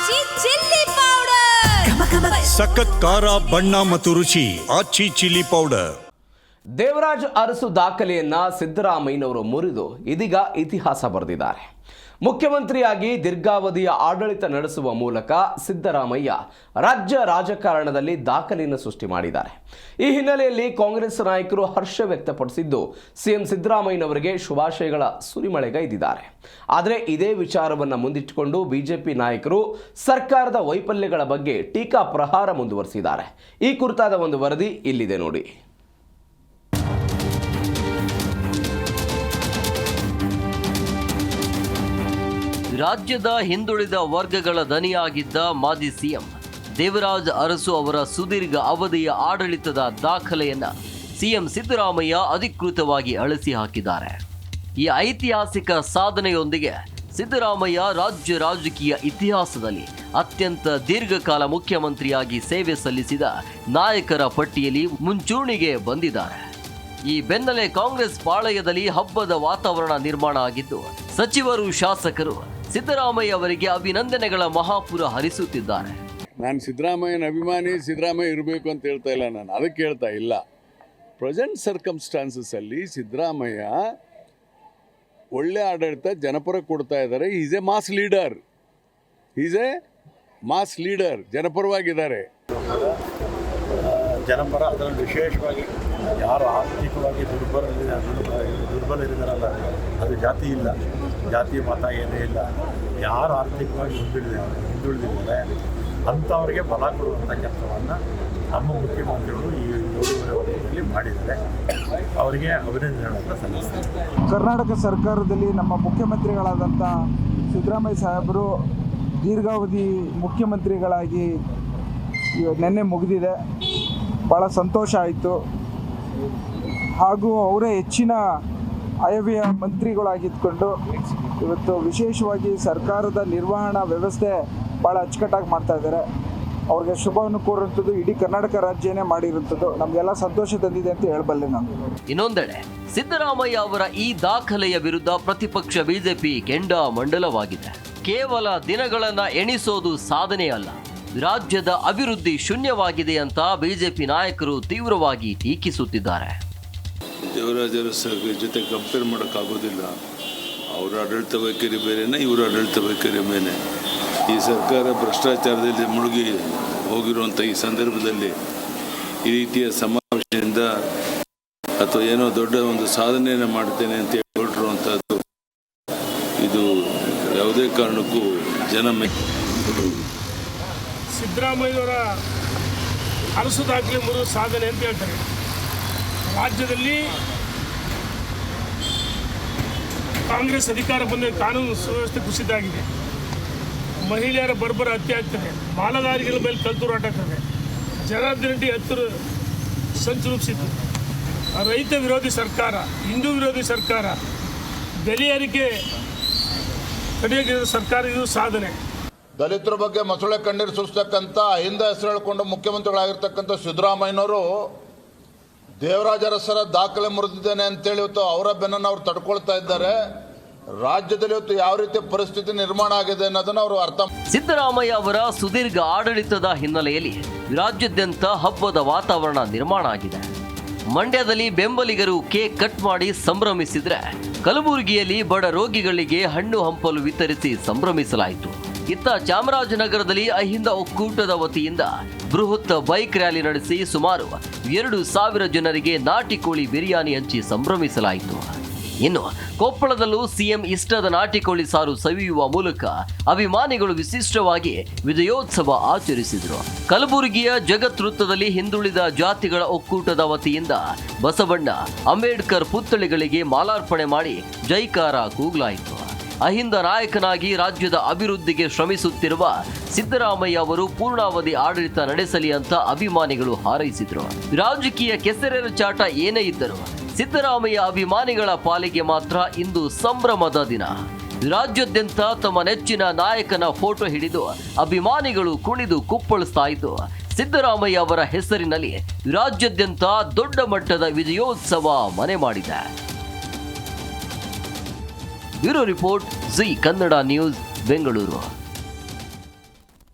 ಆಚಿ chilli powder ಸಖತ್ ಖಾರ ಬಣ್ಣ ಮತ್ತು ರುಚಿ ಆಚಿ ಚಿಲ್ಲಿ ಪೌಡರ್. ದೇವರಾಜ್ ಅರಸು ದಾಖಲೆಯನ್ನ ಸಿದ್ದರಾಮಯ್ಯನವರು ಮುರಿದು ಇದೀಗ ಇತಿಹಾಸ ಬರೆದಿದ್ದಾರೆ. ಮುಖ್ಯಮಂತ್ರಿಯಾಗಿ ದೀರ್ಘಾವಧಿಯ ಆಡಳಿತ ನಡೆಸುವ ಮೂಲಕ ಸಿದ್ದರಾಮಯ್ಯ ರಾಜ್ಯ ರಾಜಕಾರಣದಲ್ಲಿ ದಾಖಲೆಯನ್ನು ಸೃಷ್ಟಿ ಮಾಡಿದ್ದಾರೆ. ಈ ಹಿನ್ನೆಲೆಯಲ್ಲಿ ಕಾಂಗ್ರೆಸ್ ನಾಯಕರು ಹರ್ಷ ವ್ಯಕ್ತಪಡಿಸಿದ್ದು ಸಿಎಂ ಸಿದ್ದರಾಮಯ್ಯನವರಿಗೆ ಶುಭಾಶಯಗಳ ಸುರಿಮಳೆಗೈದಿದ್ದಾರೆ. ಆದರೆ ಇದೇ ವಿಚಾರವನ್ನು ಮುಂದಿಟ್ಟುಕೊಂಡು ಬಿಜೆಪಿ ನಾಯಕರು ಸರ್ಕಾರದ ವೈಫಲ್ಯಗಳ ಬಗ್ಗೆ ಟೀಕಾ ಪ್ರಹಾರ ಮುಂದುವರೆಸಿದ್ದಾರೆ. ಈ ಕುರಿತಾದ ಒಂದು ವರದಿ ಇಲ್ಲಿದೆ ನೋಡಿ. ರಾಜ್ಯದ ಹಿಂದುಳಿದ ವರ್ಗಗಳ ದನಿಯಾಗಿದ್ದ ಮಾಜಿ ಸಿಎಂ ದೇವರಾಜ್ ಅರಸು ಅವರ ಸುದೀರ್ಘ ಅವಧಿಯ ಆಡಳಿತದ ದಾಖಲೆಯನ್ನ ಸಿಎಂ ಸಿದ್ದರಾಮಯ್ಯ ಅಧಿಕೃತವಾಗಿ ಅಳಿಸಿ ಹಾಕಿದ್ದಾರೆ. ಈ ಐತಿಹಾಸಿಕ ಸಾಧನೆಯೊಂದಿಗೆ ಸಿದ್ದರಾಮಯ್ಯ ರಾಜ್ಯ ರಾಜಕೀಯ ಇತಿಹಾಸದಲ್ಲಿ ಅತ್ಯಂತ ದೀರ್ಘಕಾಲ ಮುಖ್ಯಮಂತ್ರಿಯಾಗಿ ಸೇವೆ ಸಲ್ಲಿಸಿದ ನಾಯಕರ ಪಟ್ಟಿಯಲ್ಲಿ ಮುಂಚೂಣಿಗೆ ಬಂದಿದ್ದಾರೆ. ಈ ಬೆನ್ನಲ್ಲೇ ಕಾಂಗ್ರೆಸ್ ಪಾಳಯದಲ್ಲಿ ಹಬ್ಬದ ವಾತಾವರಣ ನಿರ್ಮಾಣ ಆಗಿದ್ದು ಸಚಿವರು ಶಾಸಕರು ಸಿದ್ದರಾಮಯ್ಯ ಅವರಿಗೆ ಅಭಿನಂದನೆಗಳ ಮಹಾಪುರ ಹರಿಸುತ್ತಿದ್ದಾರೆ. ನಾನು ಸಿದ್ದರಾಮಯ್ಯನ ಅಭಿಮಾನಿ, ಸಿದ್ದರಾಮಯ್ಯ ಇರಬೇಕು ಅಂತ ಹೇಳ್ತಾ ಇಲ್ಲ, ನಾನು ಅದಕ್ಕೆ ಹೇಳ್ತಾ ಇಲ್ಲ. ಪ್ರೆಸೆಂಟ್ ಸರ್ಕಮ್ಸ್ಟಾನ್ಸಸ್ಸಲ್ಲಿ ಸಿದ್ದರಾಮಯ್ಯ ಒಳ್ಳೆ ಆಡಳಿತ ಜನಪರ ಕೊಡ್ತಾ ಇದ್ದಾರೆ. ಈಸ್ ಎ ಮಾಸ್ ಲೀಡರ್, ಜನಪರವಾಗಿದ್ದಾರೆ. ಜನಪರ, ಅದರಲ್ಲಿ ವಿಶೇಷವಾಗಿ ಯಾರು ಆರ್ಥಿಕವಾಗಿ ದುರ್ಬಲರಿದ್ದಾರಲ್ಲ, ಅದು ಜಾತಿ ಇಲ್ಲ, ಜಾತಿ ಮತ ಏನೇ ಇಲ್ಲ. ಯಾರು ಆರ್ಥಿಕವಾಗಿ ಹಿಂದುಳಿದಿದ್ದಾರೆ ಅಂಥವ್ರಿಗೆ ಬಲ ಕೊಡುವಂಥ ಕೆಲಸವನ್ನು ನಮ್ಮ ಮುಖ್ಯಮಂತ್ರಿಗಳು ಈ 7.5 ವರ್ಷದಲ್ಲಿ ಮಾಡಿದ್ದಾರೆ. ಅವರಿಗೆ ಅಭಿನಂದನೆಗಳನ್ನು ಸಲ್ಲಿಸ್ತಾರೆ. ಕರ್ನಾಟಕ ಸರ್ಕಾರದಲ್ಲಿ ನಮ್ಮ ಮುಖ್ಯಮಂತ್ರಿಗಳಾದಂಥ ಸಿದ್ದರಾಮಯ್ಯ ಸಾಹೇಬರು ದೀರ್ಘಾವಧಿ ಮುಖ್ಯಮಂತ್ರಿಗಳಾಗಿ ನೆನ್ನೆ ಮುಗಿದಿದೆ. ಭಾಳ ಸಂತೋಷ ಆಯಿತು. ಹಾಗೂ ಅವರೇ ಹೆಚ್ಚಿನ ಆಯವ್ಯಯ ಮಂತ್ರಿಗಳಾಗಿದ್ದುಕೊಂಡು ಇವತ್ತು ವಿಶೇಷವಾಗಿ ಸರ್ಕಾರದ ನಿರ್ವಹಣಾ ವ್ಯವಸ್ಥೆ ಭಾಳ ಅಚ್ಚುಕಟ್ಟಾಗಿ ಮಾಡ್ತಾ ಇದ್ದಾರೆ. ಅವ್ರಿಗೆ ಶುಭವನ್ನು ಕೋರುವಂಥದ್ದು ಇಡೀ ಕರ್ನಾಟಕ ರಾಜ್ಯನೇ ಮಾಡಿರುವಂಥದ್ದು ನಮಗೆಲ್ಲ ಸಂತೋಷ ತಂದಿದೆ ಅಂತ ಹೇಳಬಲ್ಲೆ ನಾನು. ಇನ್ನೊಂದೆಡೆ ಸಿದ್ದರಾಮಯ್ಯ ಅವರ ಈ ದಾಖಲೆಯ ವಿರುದ್ಧ ಪ್ರತಿಪಕ್ಷ ಬಿಜೆಪಿ ಕೆಂಡಾಮಂಡಲವಾಗಿದೆ. ಕೇವಲ ದಿನಗಳನ್ನ ಎಣಿಸೋದು ಸಾಧನೆ ಅಲ್ಲ, ರಾಜ್ಯದ ಅಭಿವೃದ್ಧಿ ಶೂನ್ಯವಾಗಿದೆ ಅಂತ ಬಿಜೆಪಿ ನಾಯಕರು ತೀವ್ರವಾಗಿ ಟೀಕಿಸುತ್ತಿದ್ದಾರೆ. ದೇವರಾಜ ಅರಸು ಜೊತೆ ಕಂಪೇರ್ ಮಾಡೋಕ್ಕಾಗೋದಿಲ್ಲ. ಅವರ ಆಡಳಿತ ವೈಖರಿ ಬೇರೆನೇ, ಇವರ ಆಡಳಿತ ವೈಖರಿ ಬೇರೆ. ಈ ಸರ್ಕಾರ ಭ್ರಷ್ಟಾಚಾರದಲ್ಲಿ ಮುಳುಗಿ ಹೋಗಿರುವಂಥ ಈ ಸಂದರ್ಭದಲ್ಲಿ ಈ ರೀತಿಯ ಸಮಾವೇಶದಿಂದ ಅಥವಾ ಏನೋ ದೊಡ್ಡ ಒಂದು ಸಾಧನೆಯನ್ನು ಮಾಡ್ತೇನೆ ಅಂತ ಹೊರಟಿರುವಂಥದ್ದು ಇದು ಯಾವುದೇ ಕಾರಣಕ್ಕೂ ಸಿದ್ದರಾಮಯ್ಯವರ ಅರಸು ದಾಖಲೆ ಮುರಿದ ಸಾಧನೆ ಅಂತ ಹೇಳ್ತಾರೆ. ರಾಜ್ಯದಲ್ಲಿ ಕಾಂಗ್ರೆಸ್ ಅಧಿಕಾರ ಬಂದ ಕಾನೂನು ಸುವ್ಯವಸ್ಥೆ ಕುಸಿದಾಗಿದೆ. ಮಹಿಳೆಯರ ಬರ್ಬರ ಹತ್ಯೆ ಆಗ್ತದೆ, ಮಾಲಗಾರಿಗಳ ಮೇಲೆ ಕಲ್ತೂರಾಟ ಆಗ್ತದೆ, ಜನಾರ್ದನ್ ಹತ್ತಿರ ಸಂಚು ರೂಪಿಸಿತು. ರೈತ ವಿರೋಧಿ ಸರ್ಕಾರ, ಹಿಂದೂ ವಿರೋಧಿ ಸರ್ಕಾರ, ಬೆಲೆ ಏರಿಕೆ ತಡೆಯೋಕೆ ಸರ್ಕಾರ, ಇದು ಸಾಧನೆ. ದಲಿತರ ಬಗ್ಗೆ ಮೊಸಳೆ ಕಣ್ಣೀರು ಸುರಿಸ್ತಕ್ಕಂಥ ಹಿಂದೆ ಹೆಸರು ಹೇಳಿಕೊಂಡು ಮುಖ್ಯಮಂತ್ರಿಗಳಾಗಿರ್ತಕ್ಕಂಥ ಸಿದ್ದರಾಮಯ್ಯನವರು ದೇವರಾಜ ಅರಸರ ದಾಖಲೆ ಮುರಿದಿದ್ದೇನೆ ಅಂತೇಳಿ ಇವತ್ತು ಅವರ ಬೆನ್ನನ್ನು ಅವ್ರು ತಡ್ಕೊಳ್ತಾ ಇದ್ದಾರೆ. ರಾಜ್ಯದಲ್ಲಿ ಇವತ್ತು ಯಾವ ರೀತಿ ಪರಿಸ್ಥಿತಿ ನಿರ್ಮಾಣ ಆಗಿದೆ ಅನ್ನೋದನ್ನು ಅವರು ಅರ್ಥ. ಸಿದ್ದರಾಮಯ್ಯ ಅವರ ಸುದೀರ್ಘ ಆಡಳಿತದ ಹಿನ್ನೆಲೆಯಲ್ಲಿ ರಾಜ್ಯಾದ್ಯಂತ ಹಬ್ಬದ ವಾತಾವರಣ ನಿರ್ಮಾಣ ಆಗಿದೆ. ಮಂಡ್ಯದಲ್ಲಿ ಬೆಂಬಲಿಗರು ಕೇಕ್ ಕಟ್ ಮಾಡಿ ಸಂಭ್ರಮಿಸಿದ್ರೆ, ಕಲಬುರಗಿಯಲ್ಲಿ ಬಡ ರೋಗಿಗಳಿಗೆ ಹಣ್ಣು ಹಂಪಲು ವಿತರಿಸಿ ಸಂಭ್ರಮಿಸಲಾಯಿತು. ಇತ್ತ ಚಾಮರಾಜನಗರದಲ್ಲಿ ಅಹಿಂದ ಒಕ್ಕೂಟದ ವತಿಯಿಂದ ಬೃಹತ್ ಬೈಕ್ ರ್ಯಾಲಿ ನಡೆಸಿ ಸುಮಾರು 2,000 ಜನರಿಗೆ ನಾಟಿ ಕೋಳಿ ಬಿರಿಯಾನಿ ಹಂಚಿ ಸಂಭ್ರಮಿಸಲಾಯಿತು. ಇನ್ನು ಕೊಪ್ಪಳದಲ್ಲೂ ಸಿಎಂ ಇಷ್ಟದ ನಾಟಿ ಕೋಳಿ ಸಾರು ಸವಿಯುವ ಮೂಲಕ ಅಭಿಮಾನಿಗಳು ವಿಶಿಷ್ಟವಾಗಿ ವಿಜಯೋತ್ಸವ ಆಚರಿಸಿದರು. ಕಲಬುರಗಿಯ ಜಗತ್ ವೃತ್ತದಲ್ಲಿ ಹಿಂದುಳಿದ ಜಾತಿಗಳ ಒಕ್ಕೂಟದ ವತಿಯಿಂದ ಬಸವಣ್ಣ, ಅಂಬೇಡ್ಕರ್ ಪುತ್ಥಳಿಗಳಿಗೆ ಮಾಲಾರ್ಪಣೆ ಮಾಡಿ ಜೈಕಾರ ಕೂಗಲಾಯಿತು. ಅಹಿಂದ ನಾಯಕನಾಗಿ ರಾಜ್ಯದ ಅಭಿವೃದ್ಧಿಗೆ ಶ್ರಮಿಸುತ್ತಿರುವ ಸಿದ್ದರಾಮಯ್ಯ ಅವರು ಪೂರ್ಣಾವಧಿ ಆಡಳಿತ ನಡೆಸಲಿ ಅಂತ ಅಭಿಮಾನಿಗಳು ಹಾರೈಸಿದರು. ರಾಜಕೀಯ ಕೆಸರೆರ ಚಾಟ ಏನೇ ಇದ್ದರೂ ಸಿದ್ದರಾಮಯ್ಯ ಅಭಿಮಾನಿಗಳ ಪಾಲಿಗೆ ಮಾತ್ರ ಇಂದು ಸಂಭ್ರಮದ ದಿನ. ರಾಜ್ಯಾದ್ಯಂತ ತಮ್ಮ ನೆಚ್ಚಿನ ನಾಯಕನ ಫೋಟೋ ಹಿಡಿದು ಅಭಿಮಾನಿಗಳು ಕುಣಿದು ಕುಪ್ಪಳಿಸ್ತಾ ಇದ್ದು ಸಿದ್ದರಾಮಯ್ಯ ಅವರ ಹೆಸರಿನಲ್ಲಿ ರಾಜ್ಯಾದ್ಯಂತ ದೊಡ್ಡ ಮಟ್ಟದ ವಿಜಯೋತ್ಸವ ಮನೆ ಮಾಡಿದೆ. Bureau report, G Kannada news, Bengaluru.